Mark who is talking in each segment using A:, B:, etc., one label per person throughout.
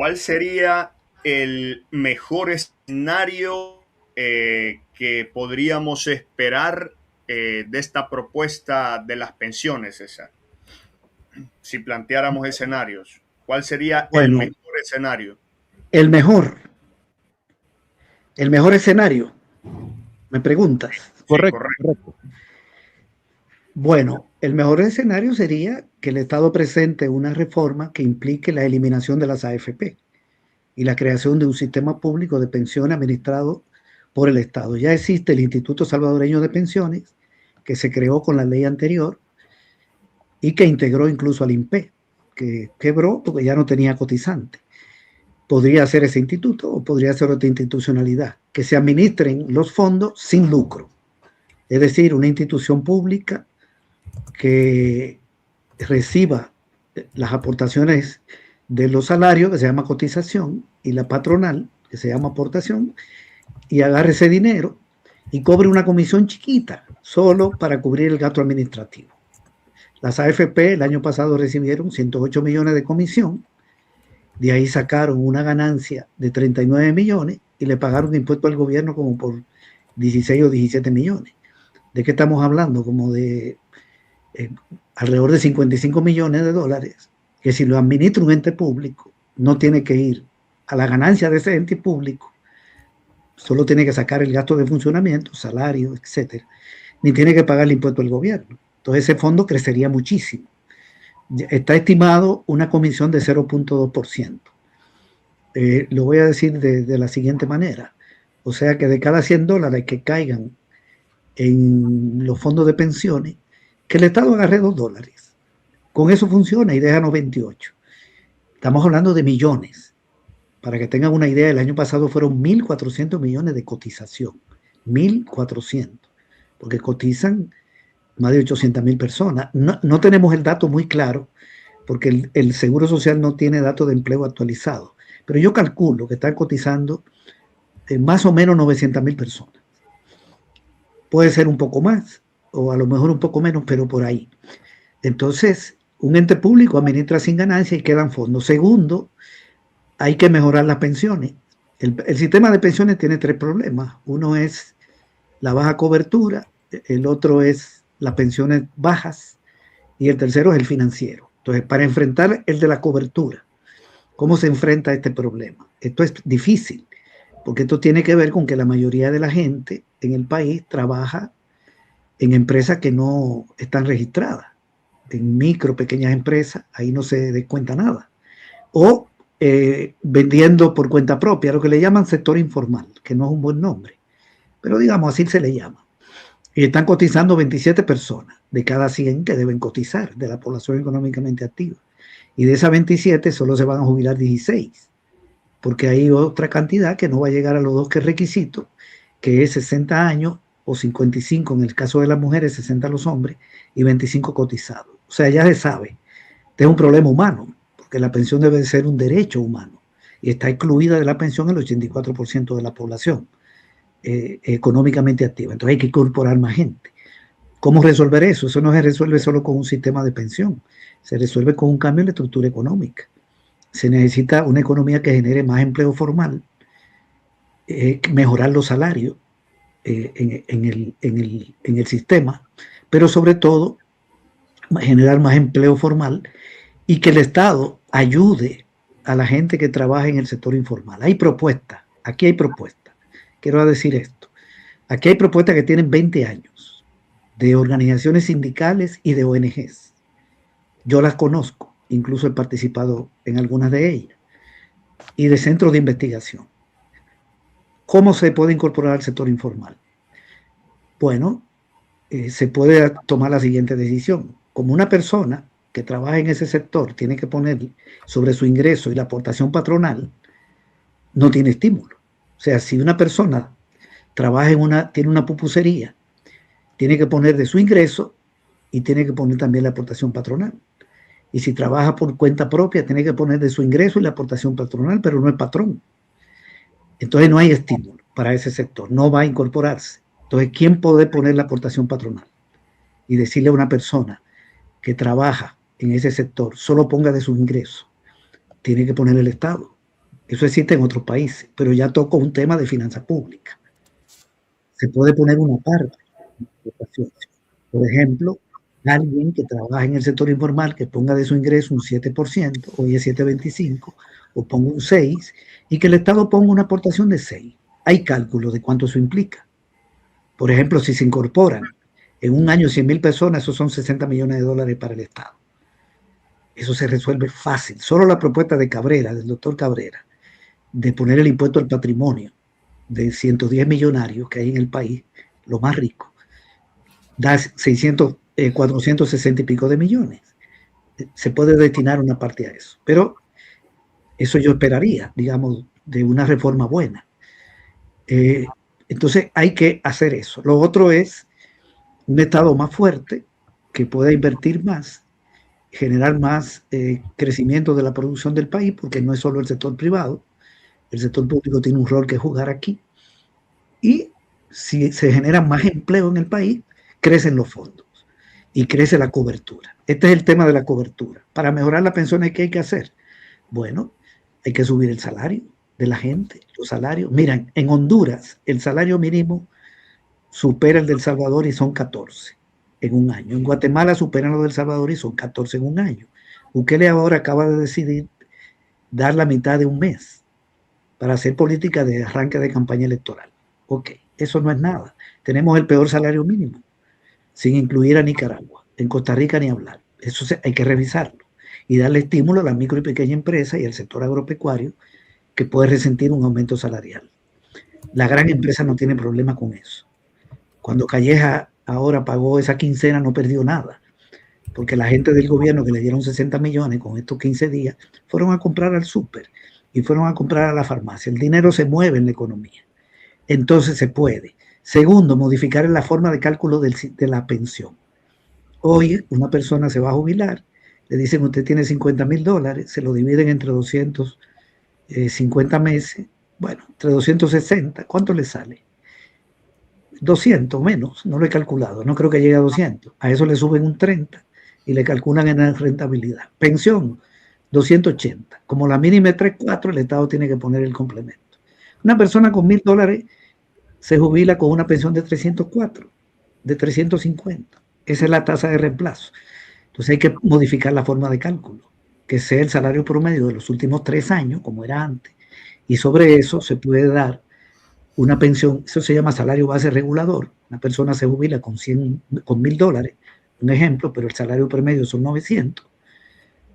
A: ¿Cuál sería el mejor escenario que podríamos esperar de esta propuesta de las pensiones, César? Si planteáramos escenarios, ¿cuál sería el
B: Bueno,
A: mejor escenario?
B: el mejor, el mejor escenario, me preguntas.
A: Sí,
C: Correcto,
A: correcto.
C: correcto.
B: Bueno, el mejor escenario sería que el Estado presente una reforma que implique la eliminación de las AFP y la creación de un sistema público de pensiones administrado por el Estado. Ya existe el Instituto Salvadoreño de Pensiones, que se creó con la ley anterior y que integró incluso al INPE, que quebró porque ya no tenía cotizante. Podría ser ese instituto o podría ser otra institucionalidad, que se administren los fondos sin lucro. Es decir, una institución pública que reciba las aportaciones de los salarios, que se llama cotización, y la patronal, que se llama aportación, y agarre ese dinero y cobre una comisión chiquita, solo para cubrir el gasto administrativo. Las AFP el año pasado recibieron 108 millones de comisión, de ahí sacaron una ganancia de 39 millones y le pagaron impuesto al gobierno como por 16 o 17 millones. ¿De qué estamos hablando? Como de alrededor de 55 millones de dólares, que si lo administra un ente público, no tiene que ir a la ganancia de ese ente público, solo tiene que sacar el gasto de funcionamiento, salario, etcétera, ni tiene que pagar el impuesto al gobierno. Entonces ese fondo crecería muchísimo. Está estimado una comisión de 0.2%. Lo voy a decir de la siguiente manera. O sea que de cada 100 dólares que caigan en los fondos de pensiones, que el Estado agarre 2 dólares. Con eso funciona y deja 98. Estamos hablando de millones. Para que tengan una idea, el año pasado fueron 1.400 millones de cotización. 1.400. Porque cotizan más de 800.000 personas. No tenemos el dato muy claro, porque el Seguro Social no tiene datos de empleo actualizados. Pero yo calculo que están cotizando más o menos 900.000 personas. Puede ser un poco más, o a lo mejor un poco menos, pero por ahí. Entonces, un ente público administra sin ganancia y quedan fondos. Segundo, hay que mejorar las pensiones. El sistema de pensiones tiene 3 problemas. Uno es la baja cobertura, el otro es las pensiones bajas y el tercero es el financiero. Entonces, para enfrentar el de la cobertura, ¿cómo se enfrenta este problema? Esto es difícil, porque esto tiene que ver con que la mayoría de la gente en el país trabaja en empresas que no están registradas, en micro, pequeñas empresas, ahí no se descuenta nada. O vendiendo por cuenta propia, lo que le llaman sector informal, que no es un buen nombre, pero digamos así se le llama. Y están cotizando 27 personas de cada 100 que deben cotizar de la población económicamente activa. Y de esas 27 solo se van a jubilar 16, porque hay otra cantidad que no va a llegar a los dos que requisitos, que es 60 años o 55 en el caso de las mujeres, 60 los hombres y 25 cotizados. O sea, ya se sabe, este es un problema humano, porque la pensión debe ser un derecho humano y está incluida de la pensión el 84% de la población económicamente activa. Entonces hay que incorporar más gente. ¿Cómo resolver eso? Eso no se resuelve solo con un sistema de pensión, se resuelve con un cambio en la estructura económica. Se necesita una economía que genere más empleo formal, mejorar los salarios en el sistema, pero sobre todo generar más empleo formal y que el Estado ayude a la gente que trabaja en el sector informal. Hay propuestas, aquí hay propuestas. Quiero decir esto, aquí hay propuestas que tienen 20 años de organizaciones sindicales y de ONGs. Yo las conozco, incluso he participado en algunas de ellas, y de centros de investigación. ¿Cómo se puede incorporar al sector informal? Bueno, se puede tomar la siguiente decisión. Como una persona que trabaja en ese sector tiene que poner sobre su ingreso y la aportación patronal, no tiene estímulo. O sea, si una persona trabaja tiene una pupusería, tiene que poner de su ingreso y tiene que poner también la aportación patronal. Y si trabaja por cuenta propia, tiene que poner de su ingreso y la aportación patronal, pero no es patrón. Entonces no hay estímulo para ese sector, no va a incorporarse. Entonces, ¿quién puede poner la aportación patronal? Y decirle a una persona que trabaja en ese sector, solo ponga de su ingreso. Tiene que poner el Estado. Eso existe en otros países, pero ya toco un tema de finanzas públicas. Se puede poner una parte. Por ejemplo, alguien que trabaja en el sector informal que ponga de su ingreso un 7%, hoy es 7,25, o ponga un 6, y que el Estado ponga una aportación de 6. Hay cálculos de cuánto eso implica. Por ejemplo, si se incorporan en un año 100,000 personas, esos son 60 millones de dólares para el Estado. Eso se resuelve fácil. Solo la propuesta de Cabrera, del doctor Cabrera, de poner el impuesto al patrimonio de 110 millonarios que hay en el país, lo más rico, da 460 y pico de millones. Se puede destinar una parte a eso. Pero eso yo esperaría, digamos, de una reforma buena. Entonces hay que hacer eso. Lo otro es un Estado más fuerte que pueda invertir más, generar más crecimiento de la producción del país, porque no es solo el sector privado, el sector público tiene un rol que jugar aquí. Y si se genera más empleo en el país, crecen los fondos y crece la cobertura. Este es el tema de la cobertura. Para mejorar las pensiones, ¿qué hay que hacer? Bueno, hay que subir el salario de la gente, los salarios. Miren, en Honduras el salario mínimo supera el del Salvador y son 14 en un año. En Guatemala superan lo del Salvador y son 14 en un año. Bukele ahora acaba de decidir dar la mitad de un mes para hacer política de arranque de campaña electoral. Ok, eso no es nada. Tenemos el peor salario mínimo, sin incluir a Nicaragua. En Costa Rica ni hablar. Eso hay que revisarlo y darle estímulo a la micro y pequeña empresa y al sector agropecuario que puede resentir un aumento salarial. La gran empresa no tiene problema con eso. Cuando Calleja ahora pagó esa quincena no perdió nada, porque la gente del gobierno que le dieron 60 millones con estos 15 días fueron a comprar al súper y fueron a comprar a la farmacia. El dinero se mueve en la economía. Entonces se puede. Segundo, modificar la forma de cálculo de la pensión. Hoy una persona se va a jubilar, le dicen usted tiene $50,000, se lo dividen entre 250 meses, bueno, entre 260, ¿cuánto le sale? 200 menos, no lo he calculado, no creo que llegue a 200. A eso le suben un 30 y le calculan en la rentabilidad. Pensión, 280. Como la mínima es 3,4, el Estado tiene que poner el complemento. Una persona con $1,000 se jubila con una pensión de 304, de 350. Esa es la tasa de reemplazo. Entonces hay que modificar la forma de cálculo, que sea el salario promedio de los últimos 3 años, como era antes, y sobre eso se puede dar una pensión, eso se llama salario base regulador. Una persona se jubila con $1,000, un ejemplo, pero el salario promedio son 900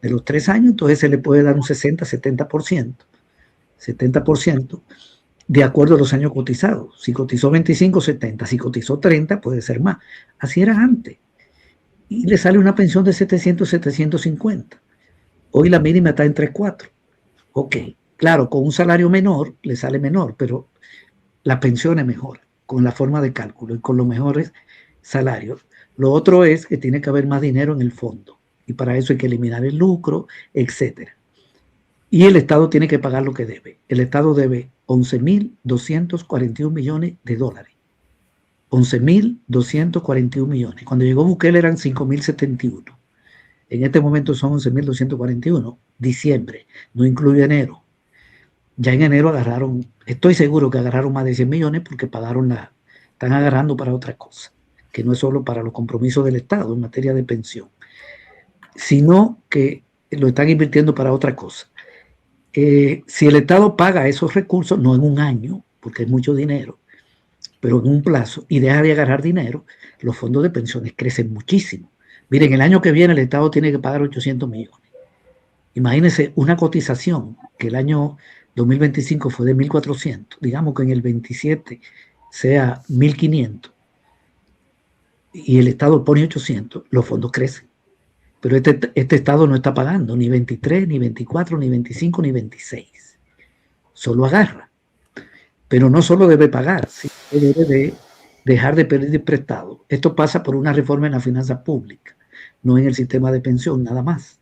B: de los 3 años, entonces se le puede dar un 70% de acuerdo a los años cotizados. Si cotizó 25, 70, si cotizó 30, puede ser más. Así era antes. Y le sale una pensión de 700, 750. Hoy la mínima está en 3,4. Ok, claro, con un salario menor le sale menor, pero la pensión es mejor con la forma de cálculo y con los mejores salarios. Lo otro es que tiene que haber más dinero en el fondo y para eso hay que eliminar el lucro, etcétera. Y el Estado tiene que pagar lo que debe. El Estado debe 11,241 millones de dólares. 11,241 millones. Cuando llegó Bukele eran 5,071. En este momento son 11,241. Diciembre, no incluye enero. Ya en enero agarraron, estoy seguro que agarraron más de 100 millones porque están agarrando para otra cosa, que no es solo para los compromisos del Estado en materia de pensión, sino que lo están invirtiendo para otra cosa. Si el Estado paga esos recursos, no en un año, porque es mucho dinero, pero en un plazo, y deja de agarrar dinero, los fondos de pensiones crecen muchísimo. Miren, el año que viene el Estado tiene que pagar 800 millones. Imagínense una cotización que el año 2025 fue de 1,400, digamos que en el 27 sea 1,500 y el Estado pone 800, los fondos crecen. Pero este Estado no está pagando ni 23, ni 24, ni 25, ni 26. Solo agarra. Pero no solo debe pagar, sino debe de dejar de pedir prestado. Esto pasa por una reforma en la finanza pública, no en el sistema de pensión, nada más.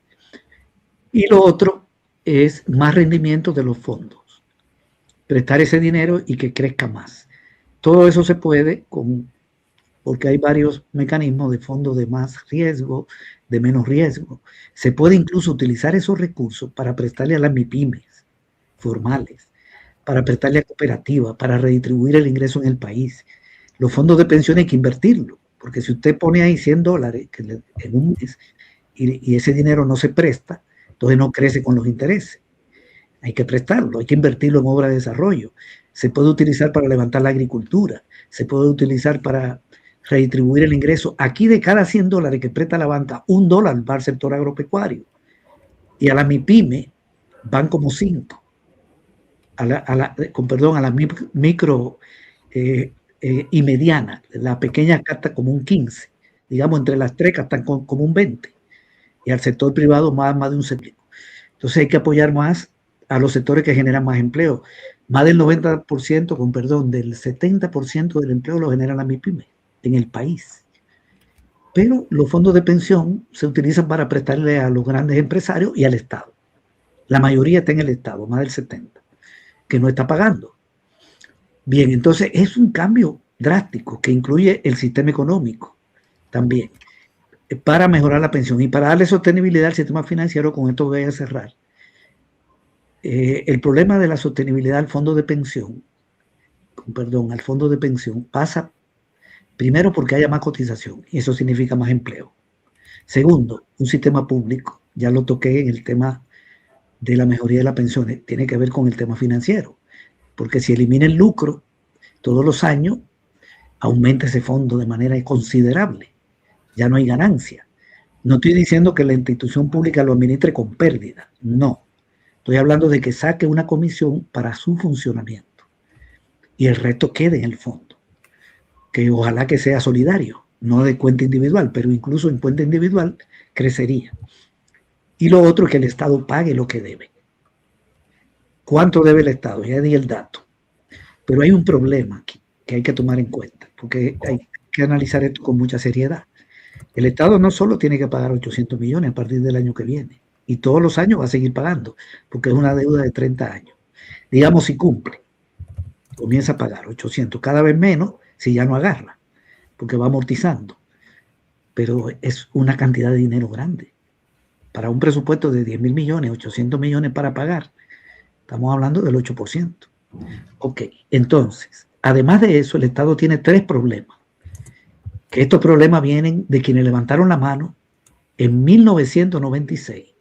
B: Y lo otro es más rendimiento de los fondos. Prestar ese dinero y que crezca más. Todo eso se puede porque hay varios mecanismos de fondos de más riesgo, de menos riesgo. Se puede incluso utilizar esos recursos para prestarle a las MIPYMES, formales, para prestarle a cooperativas, para redistribuir el ingreso en el país. Los fondos de pensión hay que invertirlo, porque si usted pone ahí $100 en un mes y ese dinero no se presta, entonces no crece con los intereses. Hay que prestarlo, hay que invertirlo en obras de desarrollo. Se puede utilizar para levantar la agricultura, se puede utilizar para redistribuir el ingreso. Aquí de cada $100 que presta la banca, $1 va al sector agropecuario. Y a la MIPYME van como 5. A la micro y mediana. La pequeña capta como un 15. Digamos, entre las tres captan como un 20. Y al sector privado más de un 7. Entonces hay que apoyar más a los sectores que generan más empleo. Más del 90%, del 70% del empleo lo genera la MIPYME en el país. Pero los fondos de pensión se utilizan para prestarle a los grandes empresarios y al Estado. La mayoría está en el Estado, más del 70%, que no está pagando. Bien, entonces es un cambio drástico que incluye el sistema económico también para mejorar la pensión y para darle sostenibilidad al sistema financiero. Con esto voy a cerrar. El problema de la sostenibilidad al fondo de pensión, pasa primero porque haya más cotización y eso significa más empleo. Segundo, un sistema público, ya lo toqué en el tema de la mejoría de las pensiones, tiene que ver con el tema financiero, porque si elimina el lucro todos los años, aumenta ese fondo de manera considerable, ya no hay ganancia. No estoy diciendo que la institución pública lo administre con pérdida, no. Estoy hablando de que saque una comisión para su funcionamiento y el resto quede en el fondo, que ojalá que sea solidario, no de cuenta individual, pero incluso en cuenta individual crecería. Y lo otro es que el Estado pague lo que debe. ¿Cuánto debe el Estado? Ya di el dato. Pero hay un problema aquí que hay que tomar en cuenta, porque hay que analizar esto con mucha seriedad. El Estado no solo tiene que pagar 800 millones a partir del año que viene, y todos los años va a seguir pagando, porque es una deuda de 30 años. Digamos, si cumple, comienza a pagar 800, cada vez menos si ya no agarra, porque va amortizando. Pero es una cantidad de dinero grande. Para un presupuesto de 10.000 millones, 800 millones para pagar, estamos hablando del 8%. Ok, entonces, además de eso, el Estado tiene 3 problemas. Que estos problemas vienen de quienes levantaron la mano en 1996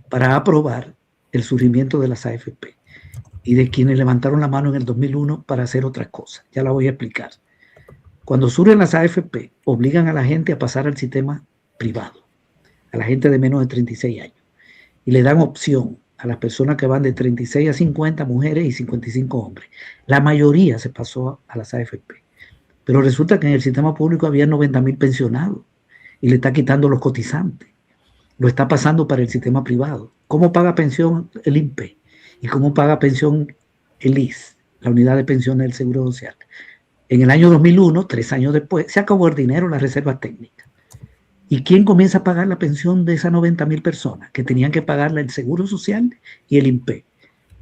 B: para aprobar el surgimiento de las AFP y de quienes levantaron la mano en el 2001 para hacer otras cosas. Ya la voy a explicar. Cuando surgen las AFP, obligan a la gente a pasar al sistema privado, a la gente de menos de 36 años, y le dan opción a las personas que van de 36 a 50, mujeres, y 55 hombres. La mayoría se pasó a las AFP. Pero resulta que en el sistema público había 90.000 pensionados y le está quitando los cotizantes. Lo está pasando para el sistema privado. ¿Cómo paga pensión el INPE? ¿Y cómo paga pensión el IS, la Unidad de Pensiones del Seguro Social? En el año 2001, 3 años después, se acabó el dinero, las reservas técnicas. ¿Y quién comienza a pagar la pensión de esas 90.000 personas que tenían que pagarla el Seguro Social y el INPE?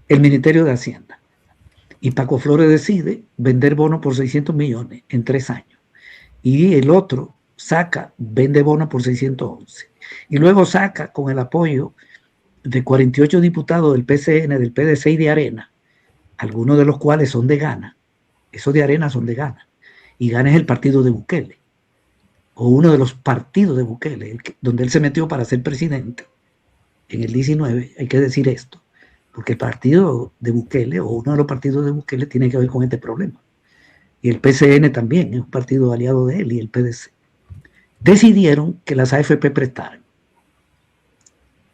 B: El Ministerio de Hacienda. Y Paco Flores decide vender bonos por 600 millones en 3 años. Y el otro vende bonos por 611. Y luego saca, con el apoyo de 48 diputados del PCN, del PDC y de Arena, algunos de los cuales son de Ghana. Esos de Arena son de Ghana. Y Ghana es el partido de Bukele, o uno de los partidos de Bukele, donde él se metió para ser presidente en el 19, hay que decir esto, porque el partido de Bukele, o uno de los partidos de Bukele, tiene que ver con este problema. Y el PCN también es un partido aliado de él, y el PDC. Decidieron que las AFP prestaran.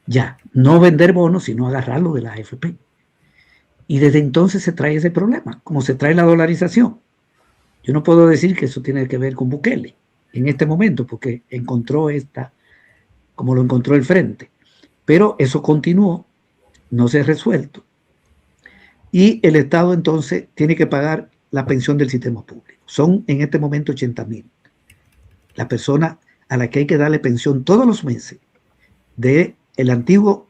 B: Ya, no vender bonos, sino agarrarlo de la AFP. Y desde entonces se trae ese problema, como se trae la dolarización. Yo no puedo decir que eso tiene que ver con Bukele en este momento, porque encontró como lo encontró el frente. Pero eso continuó, no se ha resuelto. Y el Estado entonces tiene que pagar la pensión del sistema público. Son en este momento 80.000. La persona a la que hay que darle pensión todos los meses del antiguo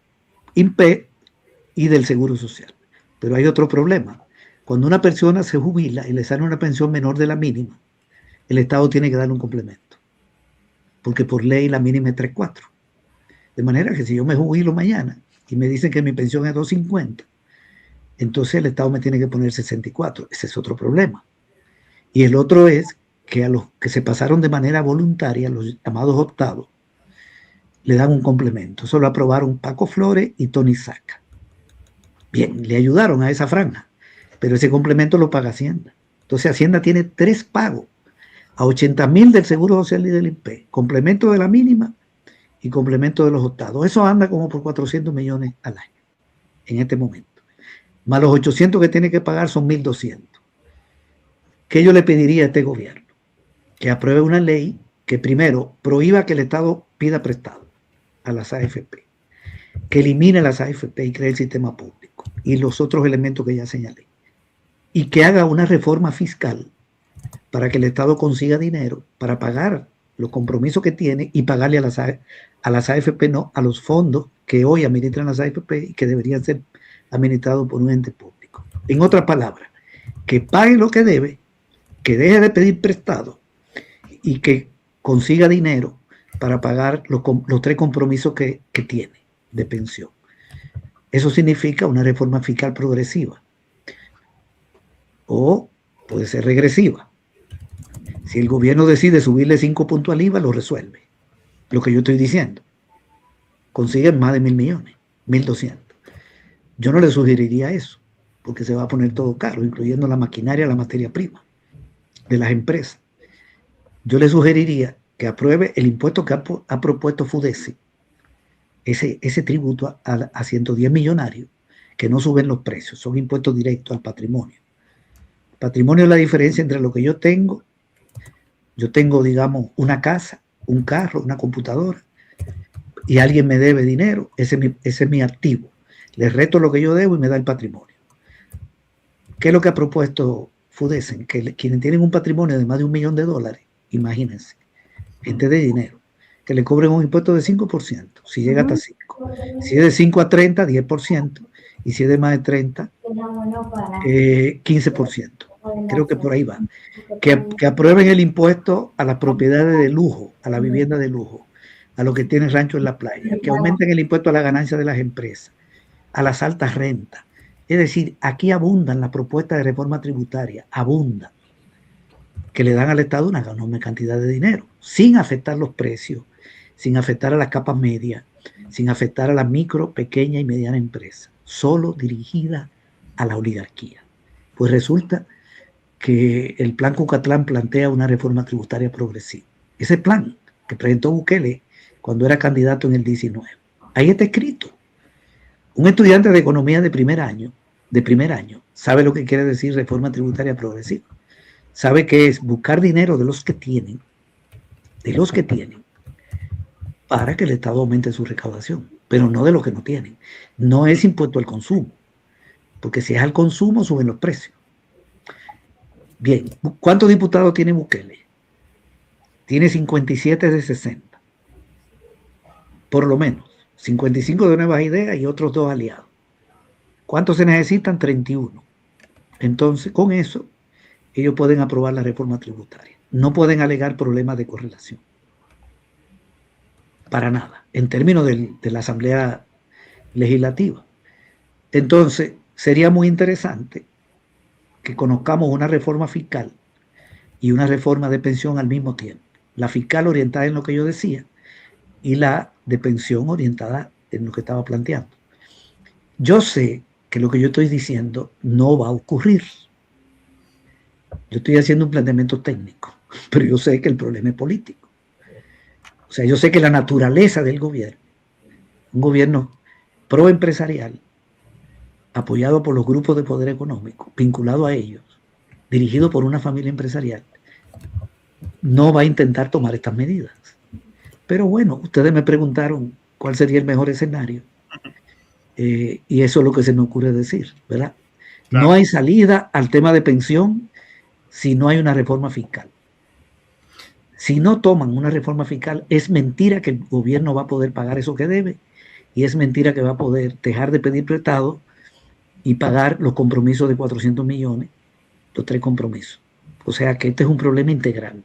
B: INPE y del Seguro Social. Pero hay otro problema. Cuando una persona se jubila y le sale una pensión menor de la mínima, el Estado tiene que darle un complemento. Porque por ley la mínima es 3.4. De manera que si yo me jubilo mañana y me dicen que mi pensión es 2.50 entonces el Estado me tiene que poner 64. Ese es otro problema. Y el otro es que a los que se pasaron de manera voluntaria, los llamados optados, le dan un complemento. Eso lo aprobaron Paco Flores y Tony Saca. Bien, le ayudaron a esa franja, pero ese complemento lo paga Hacienda. Entonces Hacienda tiene 3 pagos, a 80.000 del Seguro Social y del INPE, complemento de la mínima y complemento de los optados. Eso anda como por 400 millones al año en este momento. Más los 800 que tiene que pagar son 1.200. ¿Qué yo le pediría a este gobierno? Que apruebe una ley que primero prohíba que el Estado pida prestado a las AFP, que elimine las AFP y cree el sistema público y los otros elementos que ya señalé, y que haga una reforma fiscal para que el Estado consiga dinero para pagar los compromisos que tiene y pagarle a las AFP, no a los fondos que hoy administran las AFP y que deberían ser administrados por un ente público. En otras palabras, que pague lo que debe, que deje de pedir prestado y que consiga dinero para pagar los 3 compromisos que tiene de pensión. Eso significa una reforma fiscal progresiva o puede ser regresiva. Si el gobierno decide subirle 5 puntos al IVA, lo resuelve. Lo que yo estoy diciendo. Consiguen más de 1.000 millones, 1.200. Yo no le sugeriría eso, porque se va a poner todo caro, incluyendo la maquinaria, la materia prima de las empresas. Yo le sugeriría que apruebe el impuesto que ha propuesto FUDESI, ese tributo a 110 millonarios, que no suben los precios, son impuestos directos al patrimonio. Patrimonio es la diferencia entre lo que yo tengo, digamos, una casa, un carro, una computadora, y alguien me debe dinero, ese es mi activo. Le resto lo que yo debo y me da el patrimonio. ¿Qué es lo que ha propuesto FUDESI? Que quienes tienen un patrimonio de más de $1 millón, imagínense, gente de dinero, que le cobren un impuesto de 5%, si llega hasta 5. Si es de 5 a 30, 10%, y si es de más de 30, 15%. Creo que por ahí va. Que aprueben el impuesto a las propiedades de lujo, a la vivienda de lujo, a los que tienen rancho en la playa, que aumenten el impuesto a la ganancia de las empresas, a las altas rentas. Es decir, aquí abundan las propuestas de reforma tributaria, abundan, que le dan al Estado una enorme cantidad de dinero, sin afectar los precios, sin afectar a las capas medias, sin afectar a la micro, pequeña y mediana empresa, solo dirigida a la oligarquía. Pues resulta que el plan Cucatlán plantea una reforma tributaria progresiva. Ese plan que presentó Bukele cuando era candidato en el 19. Ahí está escrito. Un estudiante de economía de primer año, sabe lo que quiere decir reforma tributaria progresiva. Sabe que es buscar dinero de los que tienen, para que el Estado aumente su recaudación, pero no de los que no tienen. No es impuesto al consumo, porque si es al consumo suben los precios. Bien, ¿cuántos diputados tiene Bukele? Tiene 57 de 60, por lo menos. 55 de Nuevas Ideas y otros 2 aliados. ¿Cuántos se necesitan? 31. Entonces, con eso, ellos pueden aprobar la reforma tributaria. No pueden alegar problemas de correlación. Para nada, en términos de la Asamblea Legislativa. Entonces, sería muy interesante que conozcamos una reforma fiscal y una reforma de pensión al mismo tiempo. La fiscal orientada en lo que yo decía y la de pensión orientada en lo que estaba planteando. Yo sé que lo que yo estoy diciendo no va a ocurrir. Yo estoy haciendo un planteamiento técnico, pero yo sé que el problema es político. O sea, yo sé que la naturaleza del gobierno, un gobierno proempresarial, apoyado por los grupos de poder económico, vinculado a ellos, dirigido por una familia empresarial, no va a intentar tomar estas medidas. Pero bueno, ustedes me preguntaron cuál sería el mejor escenario, y eso es lo que se me ocurre decir, ¿verdad? Claro. No hay salida al tema de pensión si no hay una reforma fiscal. Si no toman una reforma fiscal, es mentira que el gobierno va a poder pagar eso que debe, y es mentira que va a poder dejar de pedir prestado y pagar los compromisos de 400 millones, los 3 compromisos. O sea que este es un problema integral.